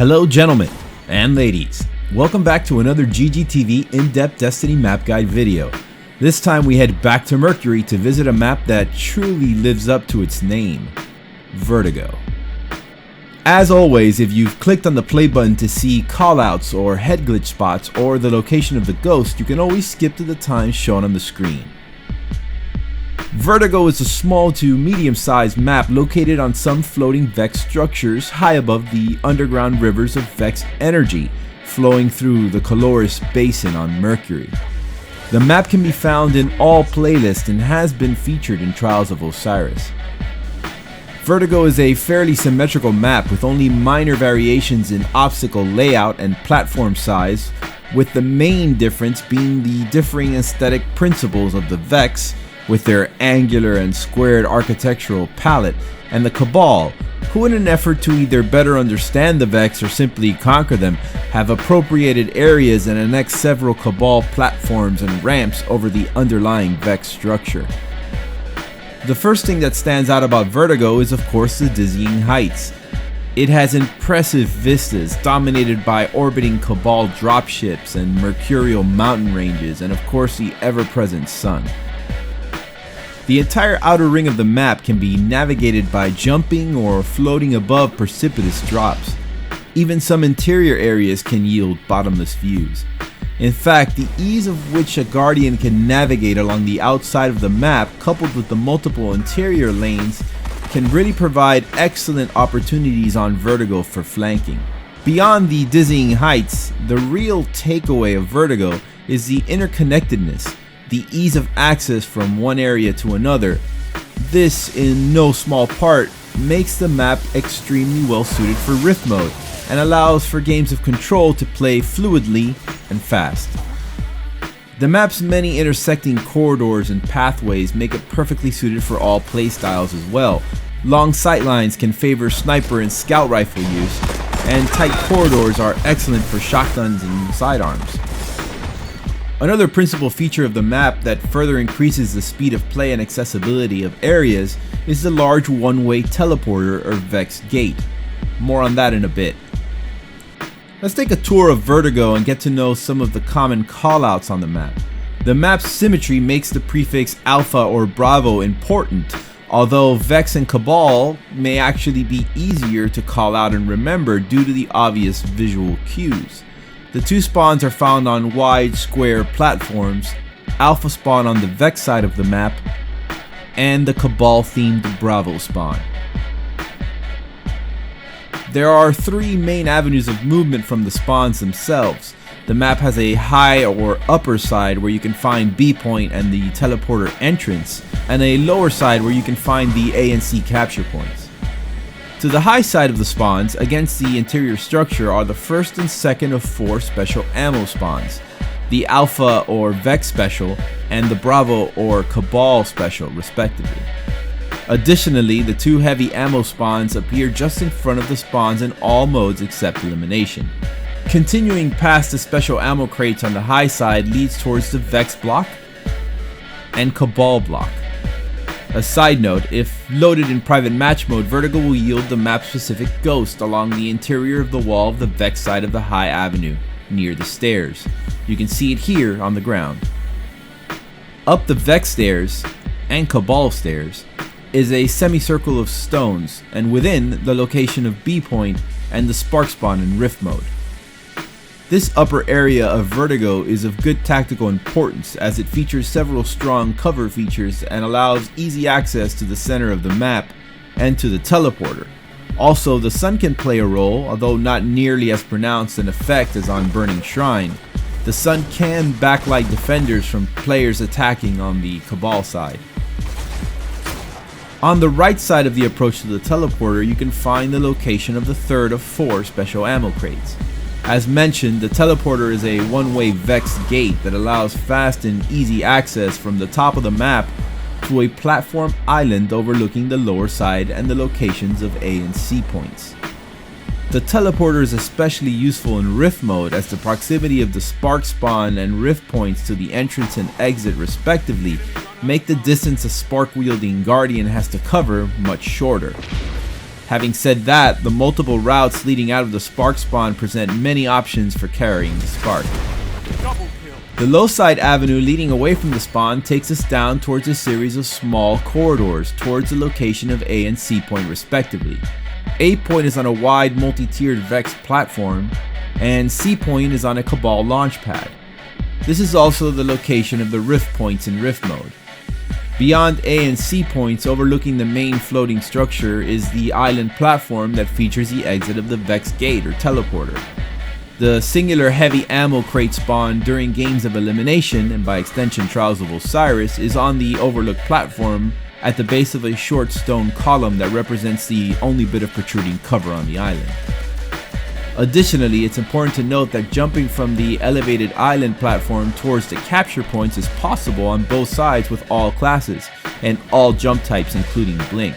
Hello gentlemen and ladies, welcome back to another GGTV in-depth Destiny map guide video. This time we head back to Mercury to visit a map that truly lives up to its name, Vertigo. As always, if you've clicked on the play button to see callouts or head glitch spots or the location of the ghost, you can always skip to the times shown on the screen. Vertigo is a small to medium-sized map located on some floating Vex structures high above the underground rivers of Vex energy flowing through the Caloris Basin on Mercury. The map can be found in all playlists and has been featured in Trials of Osiris. Vertigo is a fairly symmetrical map with only minor variations in obstacle layout and platform size, with the main difference being the differing aesthetic principles of the Vex, with their angular and squared architectural palette, and the Cabal, who in an effort to either better understand the Vex or simply conquer them, have appropriated areas and annexed several Cabal platforms and ramps over the underlying Vex structure. The first thing that stands out about Vertigo is of course the dizzying heights. It has impressive vistas dominated by orbiting Cabal dropships and mercurial mountain ranges, and of course the ever-present sun. The entire outer ring of the map can be navigated by jumping or floating above precipitous drops. Even some interior areas can yield bottomless views. In fact, the ease of which a Guardian can navigate along the outside of the map, coupled with the multiple interior lanes, can really provide excellent opportunities on Vertigo for flanking. Beyond the dizzying heights, the real takeaway of Vertigo is the interconnectedness, the ease of access from one area to another. This, in no small part, makes the map extremely well suited for Rift mode and allows for games of Control to play fluidly and fast. The map's many intersecting corridors and pathways make it perfectly suited for all playstyles as well. Long sightlines can favor sniper and scout rifle use, and tight corridors are excellent for shotguns and sidearms. Another principal feature of the map that further increases the speed of play and accessibility of areas is the large one-way teleporter or Vex Gate. More on that in a bit. Let's take a tour of Vertigo and get to know some of the common callouts on the map. The map's symmetry makes the prefix Alpha or Bravo important, although Vex and Cabal may actually be easier to call out and remember due to the obvious visual cues. The two spawns are found on wide square platforms, Alpha spawn on the Vex side of the map, and the Cabal themed Bravo spawn. There are three main avenues of movement from the spawns themselves. The map has a high or upper side where you can find B point and the teleporter entrance, and a lower side where you can find the A and C capture points. To the high side of the spawns, against the interior structure, are the first and second of four special ammo spawns, the Alpha or Vex special, and the Bravo or Cabal special, respectively. Additionally, the two heavy ammo spawns appear just in front of the spawns in all modes except elimination. Continuing past the special ammo crates on the high side leads towards the Vex block and Cabal block. A side note, if loaded in private match mode, Vertigo will yield the map-specific ghost along the interior of the wall of the Vex side of the High Avenue, near the stairs. You can see it here on the ground. Up the Vex stairs, and Cabal stairs, is a semicircle of stones, and within the location of B point and the spark spawn in Rift mode. This upper area of Vertigo is of good tactical importance as it features several strong cover features and allows easy access to the center of the map and to the teleporter. Also, the sun can play a role, although not nearly as pronounced an effect as on Burning Shrine. The sun can backlight defenders from players attacking on the Cabal side. On the right side of the approach to the teleporter, you can find the location of the third of four special ammo crates. As mentioned, the teleporter is a one-way Vex gate that allows fast and easy access from the top of the map to a platform island overlooking the lower side and the locations of A and C points. The teleporter is especially useful in Rift mode as the proximity of the spark spawn and Rift points to the entrance and exit respectively make the distance a spark wielding Guardian has to cover much shorter. Having said that, the multiple routes leading out of the spark spawn present many options for carrying the spark. The low side avenue leading away from the spawn takes us down towards a series of small corridors towards the location of A and C point respectively. A point is on a wide multi-tiered Vex platform, and C point is on a Cabal launch pad. This is also the location of the rift points in rift mode. Beyond A and C points overlooking the main floating structure is the island platform that features the exit of the Vex gate or teleporter. The singular heavy ammo crate spawn during games of elimination, and by extension Trials of Osiris, is on the overlooked platform at the base of a short stone column that represents the only bit of protruding cover on the island. Additionally, it's important to note that jumping from the elevated island platform towards the capture points is possible on both sides with all classes, and all jump types including Blink.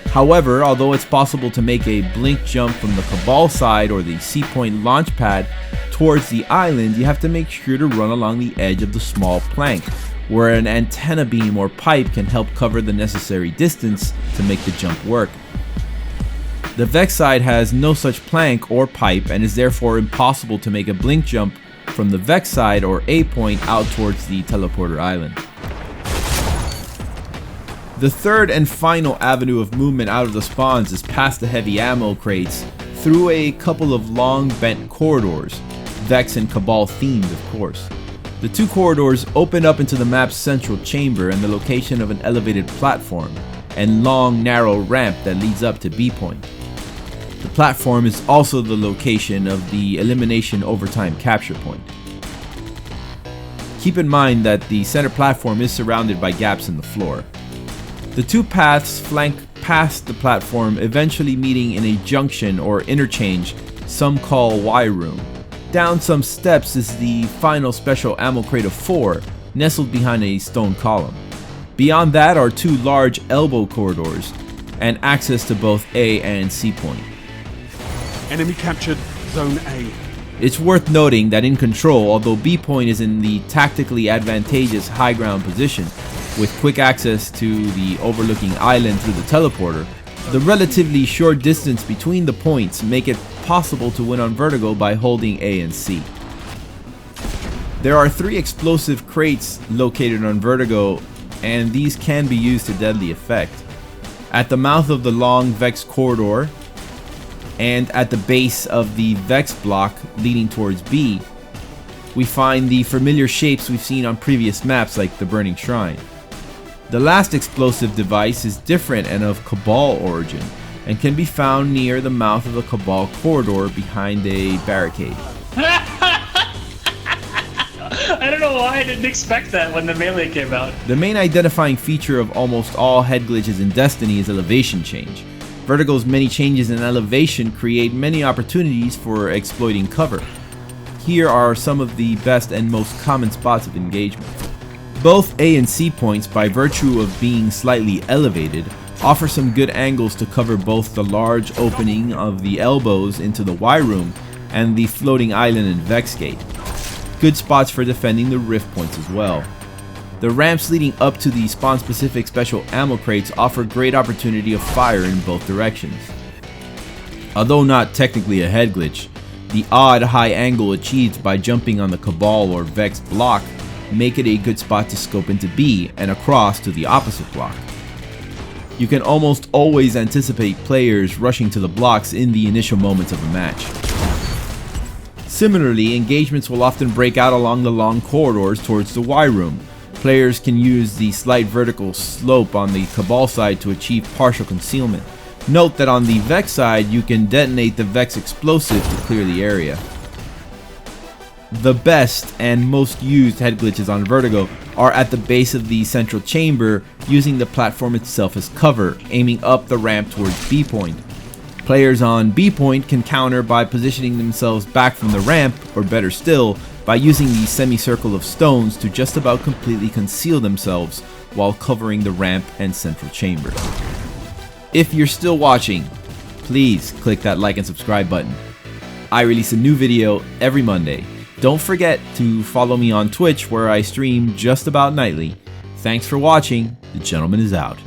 However, although it's possible to make a Blink jump from the Cabal side or the C point launch pad towards the island, you have to make sure to run along the edge of the small plank, where an antenna beam or pipe can help cover the necessary distance to make the jump work. The Vex side has no such plank or pipe and is therefore impossible to make a Blink jump from the Vex side or A point out towards the teleporter island. The third and final avenue of movement out of the spawns is past the heavy ammo crates through a couple of long bent corridors, Vex and Cabal themed of course. The two corridors open up into the map's central chamber and the location of an elevated platform and long narrow ramp that leads up to B point. The platform is also the location of the elimination overtime capture point. Keep in mind that the center platform is surrounded by gaps in the floor. The two paths flank past the platform, eventually meeting in a junction or interchange some call Y room. Down some steps is the final special ammo crate of 4, nestled behind a stone column. Beyond that are two large elbow corridors and access to both A and C point. Enemy captured Zone A. It's worth noting that in control, although B point is in the tactically advantageous high ground position, with quick access to the overlooking island through the teleporter, the relatively short distance between the points make it possible to win on Vertigo by holding A and C. There are 3 explosive crates located on Vertigo, and these can be used to deadly effect. At the mouth of the long Vex corridor, and at the base of the Vex block leading towards B, we find the familiar shapes we've seen on previous maps like the Burning Shrine. The last explosive device is different and of Cabal origin, and can be found near the mouth of the Cabal corridor behind a barricade. I don't know why I didn't expect that when the melee came out. The main identifying feature of almost all head glitches in Destiny is elevation change. Vertigo's many changes in elevation create many opportunities for exploiting cover. Here are some of the best and most common spots of engagement. Both A and C points, by virtue of being slightly elevated, offer some good angles to cover both the large opening of the elbows into the Y room and the floating island and Vex gate. Good spots for defending the rift points as well. The ramps leading up to the spawn-specific special ammo crates offer great opportunity of fire in both directions. Although not technically a head glitch, the odd high angle achieved by jumping on the Cabal or Vex block make it a good spot to scope into B and across to the opposite block. You can almost always anticipate players rushing to the blocks in the initial moments of a match. Similarly, engagements will often break out along the long corridors towards the Y room. Players can use the slight vertical slope on the Cabal side to achieve partial concealment. Note that on the Vex side, you can detonate the Vex explosive to clear the area. The best and most used head glitches on Vertigo are at the base of the central chamber, using the platform itself as cover, aiming up the ramp towards B point. Players on B point can counter by positioning themselves back from the ramp, or better still, by using the semicircle of stones to just about completely conceal themselves while covering the ramp and central chamber. If you're still watching, please click that like and subscribe button. I release a new video every Monday. Don't forget to follow me on Twitch, where I stream just about nightly. Thanks for watching. The gentleman is out.